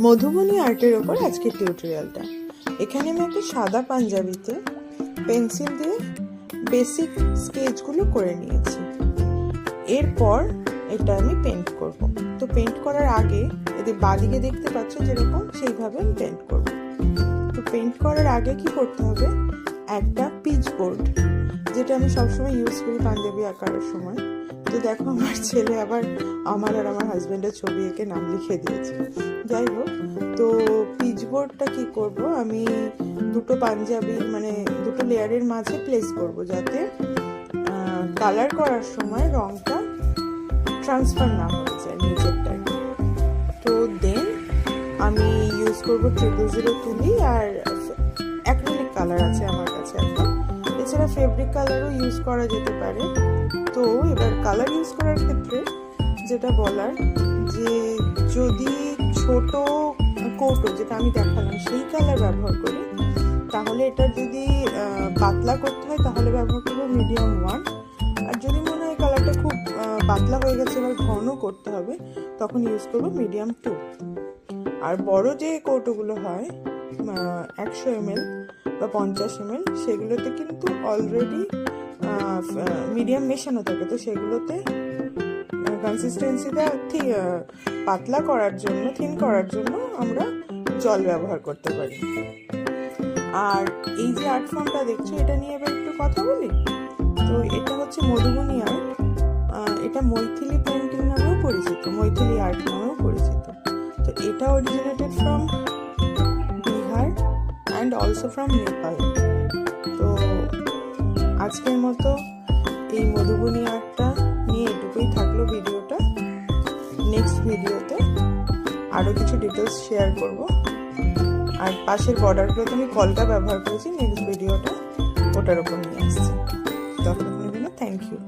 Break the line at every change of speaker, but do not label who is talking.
মধুবনী আর্টের ওপর আজকের টিউটোরিয়ালটা। এখানে আমি একটা সাদা পাঞ্জাবিতে পেন্সিল দিয়ে বেসিক স্কেচগুলো করে নিয়েছি। এরপর এটা আমি পেন্ট করব। তো পেন্ট করার আগে এদের বাদিকে দেখতে পাচ্ছ যেরকম সেইভাবে আমি পেন্ট করব। তো পেন্ট করার আগে কি করতে হবে, একটা পিচ বোর্ড, যেটা আমি সবসময় ইউজ করি পাঞ্জাবি আঁকার সময়। তো দেখো আমার ছেলে আবার আমার আর আমার হাজব্যান্ডের ছবি এঁকে নাম লিখে দিয়েছে। যাই হোক, তো পিচ বোর্ডটা কি করব, আমি দুটো পাঞ্জাবি মানে দুটো লেয়ারের মাঝে প্লেস করব, যাতে কালার করার সময় রংটা ট্রান্সফার না হয়ে যায় নিচেরটায়। তো দেন আমি ইউজ করবো 000 তুলি আর অ্যাক্রিলিক কালার আছে আমার কাছে এখন। এছাড়া ফেব্রিক কালারও ইউজ করা যেতে পারে। তো এবার কালার ইউজ করার ক্ষেত্রে যেটা বলার, যে যদি ছোট কৌটো যেটা আমি দেখালাম সেই কালার ব্যবহার করি, তাহলে এটার যদি পাতলা করতে হয় তাহলে ব্যবহার করবো মিডিয়াম 1। আর যদি মনে হয় কালারটা খুব পাতলা হয়ে গেছে এবার ঘন করতে হবে, তখন ইউজ করবো মিডিয়াম 2। আর বড় যে কৌটোগুলো হয় 100 ml বা 50 ml, সেগুলোতে কিন্তু অলরেডি মিডিয়াম মেশানো থাকে। তো সেগুলোতে কনসিস্টেন্সিটা ঠিক পাতলা করার জন্য, থিন করার জন্য আমরা জল ব্যবহার করতে পারি। আর এই যে আর্ট ফর্মটা দেখছো, এটা নিয়ে এবার একটু কথা বলি। তো এটা হচ্ছে মধুবনী আর্ট। এটা মৈথিলি পেন্টিং নামেও পরিচিত, মৈথিলি আর্ট নামেও পরিচিত। তো এটা originated from Bihar and also from Nepal. তো আজকের মতো এই মধুবনী আর্টটা নিয়ে এটুকুই থাকলো ভিডিওটা। নেক্সট ভিডিওতে আরও কিছু ডিটেলস শেয়ার করব। আর পাশের বর্ডারগুলোতে আমি কলকা ব্যবহার করেছি, নেক্সট ভিডিওটা ওটার ওপর নিয়ে আসছি। ততক্ষণের জন্য থ্যাংক ইউ।